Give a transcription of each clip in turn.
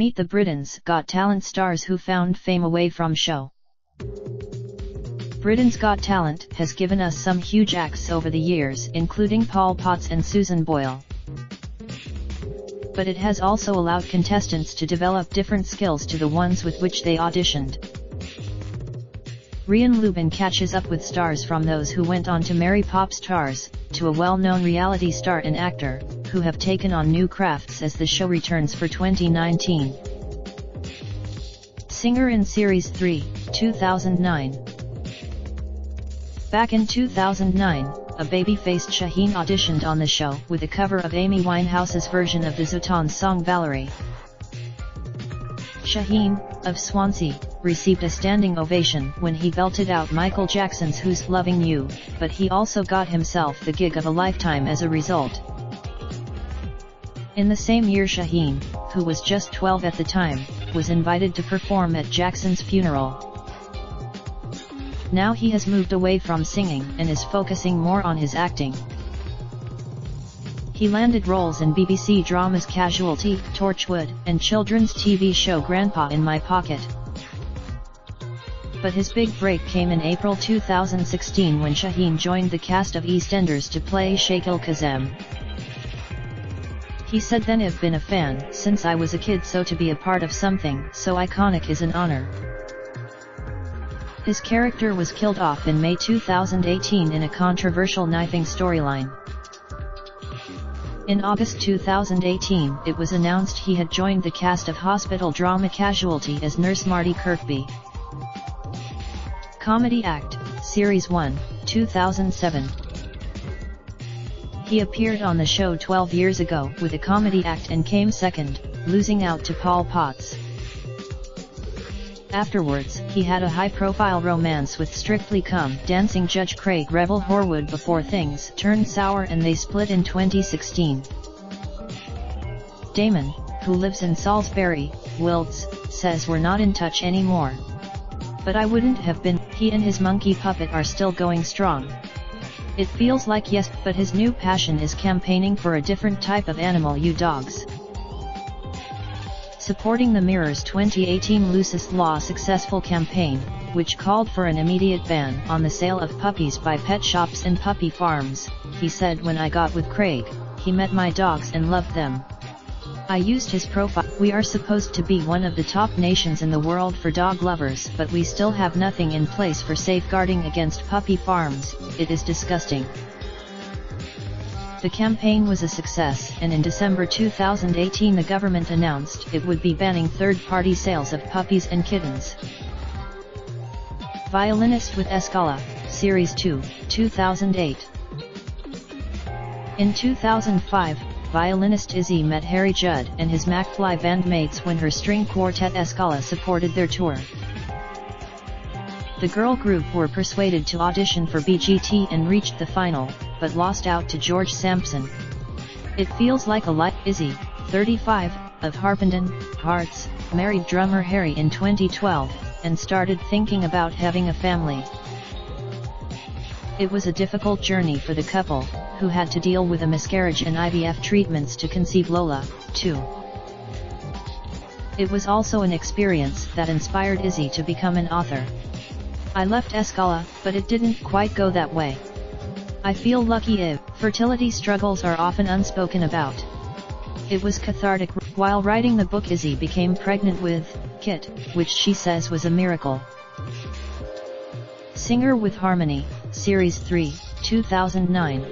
Meet the Britain's Got Talent stars who found fame away from show. Britain's Got Talent has given us some huge acts over the years, including Paul Potts and Susan Boyle. But it has also allowed contestants to develop different skills to the ones with which they auditioned. Rian Lubin catches up with stars from those who went on to marry pop stars, to a well-known reality star and actor, who have taken on new crafts as the show returns for 2019. Singer in Series 3, 2009. Back in 2009, a baby-faced Shaheen auditioned on the show with a cover of Amy Winehouse's version of the Zutons song Valerie. Shaheen, of Swansea, received a standing ovation when he belted out Michael Jackson's Who's Loving You, but he also got himself the gig of a lifetime as a result. In the same year, Shaheen, who was just 12 at the time, was invited to perform at Jackson's funeral. Now he has moved away from singing and is focusing more on his acting. He landed roles in BBC dramas Casualty, Torchwood, and children's TV show Grandpa in My Pocket. But his big break came in April 2016 when Shaheen joined the cast of EastEnders to play Shakil Kazem. He said, "Then I've been a fan since I was a kid, so to be a part of something so iconic is an honor." His character was killed off in May 2018 in a controversial knifing storyline. In August 2018, it was announced he had joined the cast of hospital drama Casualty as Nurse Marty Kirkby. Comedy act, Series 1, 2007. He appeared on the show 12 years ago with a comedy act and came second, losing out to Paul Potts. Afterwards, he had a high-profile romance with Strictly Come Dancing judge Craig Revel Horwood before things turned sour and they split in 2016. Damon, who lives in Salisbury, Wilts, says we're not in touch anymore. But I wouldn't have been. He and his monkey puppet are still going strong. It feels like yes, but his new passion is campaigning for a different type of animal, you dogs. Supporting the Mirror's 2018 Lucis Law successful campaign, which called for an immediate ban on the sale of puppies by pet shops and puppy farms, he said, "When I got with Craig, he met my dogs and loved them. I used his profile. We are supposed to be one of the top nations in the world for dog lovers, but we still have nothing in place for safeguarding against puppy farms. It is disgusting." The campaign was a success, and in December 2018 the government announced it would be banning third-party sales of puppies and kittens. Violinist with Escala, Series 2, 2008. In 2005, violinist Izzy met Harry Judd and his McFly bandmates when her string quartet Escala supported their tour. The girl group were persuaded to audition for BGT and reached the final, but lost out to George Sampson. It feels like a life. Izzy, 35, of Harpenden, Hearts, married drummer Harry in 2012, and started thinking about having a family. It was a difficult journey for the couple, who had to deal with a miscarriage and IVF treatments to conceive Lola, too. It was also an experience that inspired Izzy to become an author. "I left Escala, but it didn't quite go that way. I feel lucky. Fertility struggles are often unspoken about. It was cathartic. While writing the book, Izzy became pregnant with Kit, which she says was a miracle." Singer with Harmony, Series 3, 2009.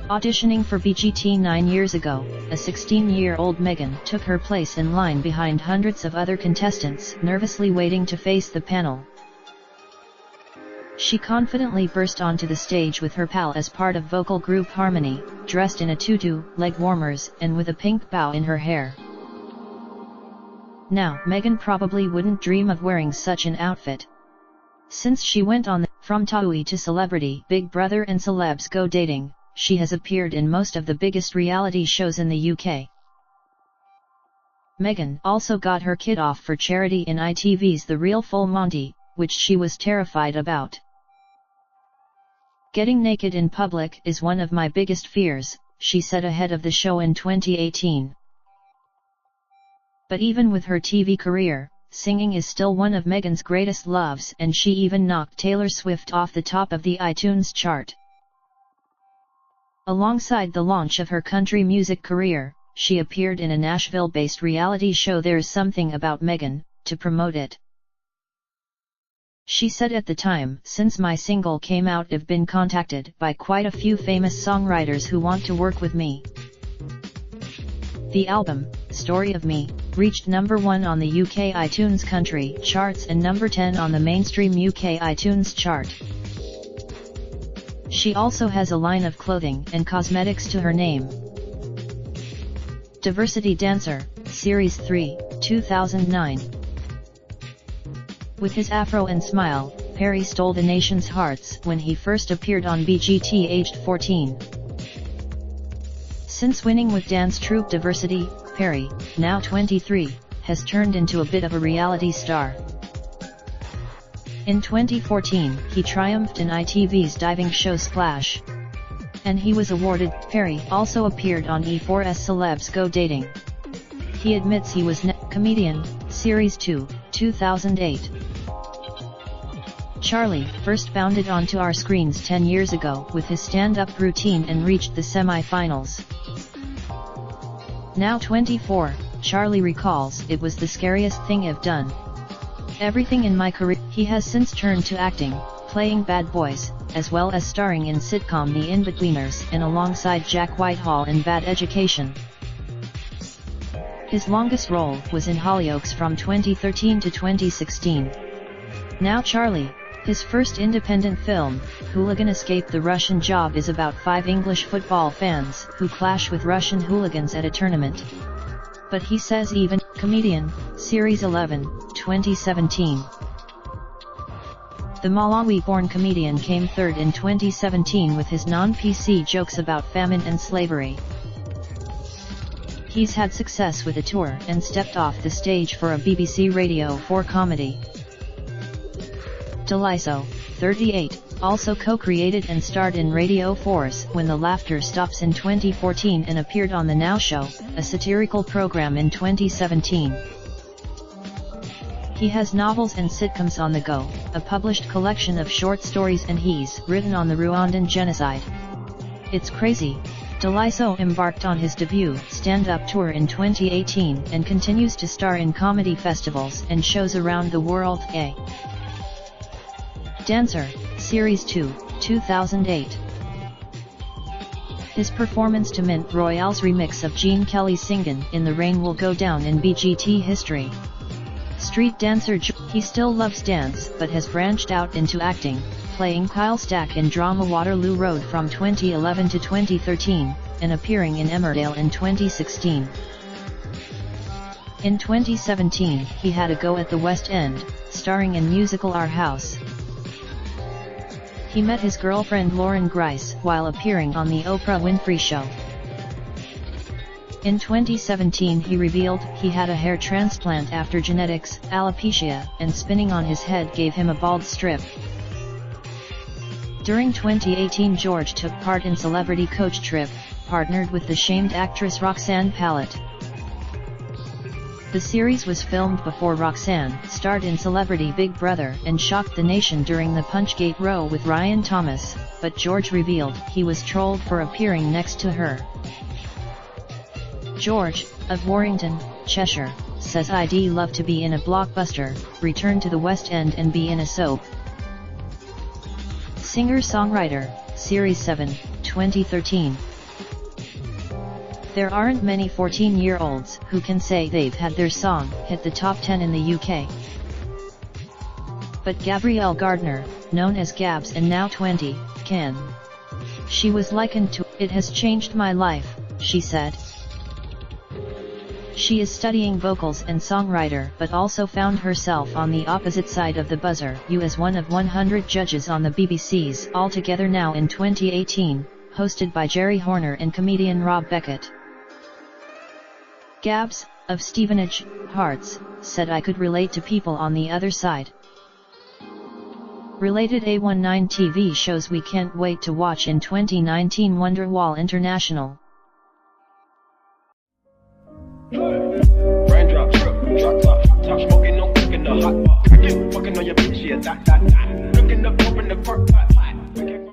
Auditioning for BGT 9 years ago, a 16-year-old Megan took her place in line behind hundreds of other contestants, nervously waiting to face the panel. She confidently burst onto the stage with her pal as part of vocal group Harmony, dressed in a tutu, leg warmers, and with a pink bow in her hair. Now, Megan probably wouldn't dream of wearing such an outfit. Since she went on From Taui to Celebrity, Big Brother and Celebs Go Dating, she has appeared in most of the biggest reality shows in the UK. Megan also got her kid off for charity in ITV's The Real Full Monty, which she was terrified about. "Getting naked in public is one of my biggest fears," she said ahead of the show in 2018. But even with her TV career, singing is still one of Megan's greatest loves, and she even knocked Taylor Swift off the top of the iTunes chart. Alongside the launch of her country music career, she appeared in a Nashville-based reality show There's Something About Megan, to promote it. She said at the time, "Since my single came out, I've been contacted by quite a few famous songwriters who want to work with me." The album, Story of Me, reached number 1 on the UK iTunes Country charts and number 10 on the mainstream UK iTunes chart. She also has a line of clothing and cosmetics to her name. Diversity Dancer, Series 3, 2009. With his afro and smile, Perry stole the nation's hearts when he first appeared on BGT aged 14. Since winning with dance troupe Diversity, Perry, now 23, has turned into a bit of a reality star. In 2014, he triumphed in ITV's diving show Splash. And he was awarded. Perry also appeared on E4's Celebs Go Dating. He admits he was Comedian, Series 2, 2008. Charlie first bounded onto our screens 10 years ago with his stand-up routine and reached the semi-finals. Now 24, Charlie recalls, "It was the scariest thing I've done. Everything in my career." He has since turned to acting, playing bad boys, as well as starring in sitcom The Inbetweeners and alongside Jack Whitehall in Bad Education. His longest role was in Hollyoaks from 2013 to 2016. Now Charlie, his first independent film, Hooligan Escape the Russian Job, is about 5 English football fans who clash with Russian hooligans at a tournament. But he says even, Comedian, Series 11, 2017. The Malawi-born comedian came third in 2017 with his non-PC jokes about famine and slavery. He's had success with a tour and stepped off the stage for a BBC Radio 4 comedy. Daliso, 38, also co-created and starred in Radio 4's When the Laughter Stops in 2014 and appeared on The Now Show, a satirical program, in 2017. He has novels and sitcoms on the go, a published collection of short stories, and he's written on the Rwandan genocide. It's crazy. Daliso embarked on his debut stand-up tour in 2018 and continues to star in comedy festivals and shows around the world. A Dancer, Series 2, 2008. His performance to Mint Royale's remix of Gene Kelly's Singin' in the Rain will go down in BGT history. Street dancer, he still loves dance but has branched out into acting, playing Kyle Stack in drama Waterloo Road from 2011 to 2013, and appearing in Emmerdale in 2016. In 2017, he had a go at the West End, starring in musical Our House. He met his girlfriend Lauren Grice while appearing on The Oprah Winfrey Show. In 2017 he revealed he had a hair transplant after genetics, alopecia, and spinning on his head gave him a bald strip. During 2018 George took part in Celebrity Coach Trip, partnered with the shamed actress Roxanne Pallett. The series was filmed before Roxanne starred in Celebrity Big Brother and shocked the nation during the Punchgate row with Ryan Thomas, but George revealed he was trolled for appearing next to her. George, of Warrington, Cheshire, says I'd love to be in a blockbuster, return to the West End and be in a soap. Singer-songwriter, Series 7, 2013. There aren't many 14-year-olds who can say they've had their song hit the top 10 in the UK. But Gabrielle Gardner, known as Gabs and now 20, can. She was likened to, "It has changed my life," she said. She is studying vocals and songwriter but also found herself on the opposite side of the buzzer as one of 100 judges on the BBC's All Together Now in 2018, hosted by Jerry Horner and comedian Rob Beckett. Gabs, of Stevenage, Hearts, said I could relate to people on the other side. Related A19 TV shows we can't wait to watch in 2019. Wonderwall International. Raindrops a dot, dot, dot. Looking up, open the park, pot, pot.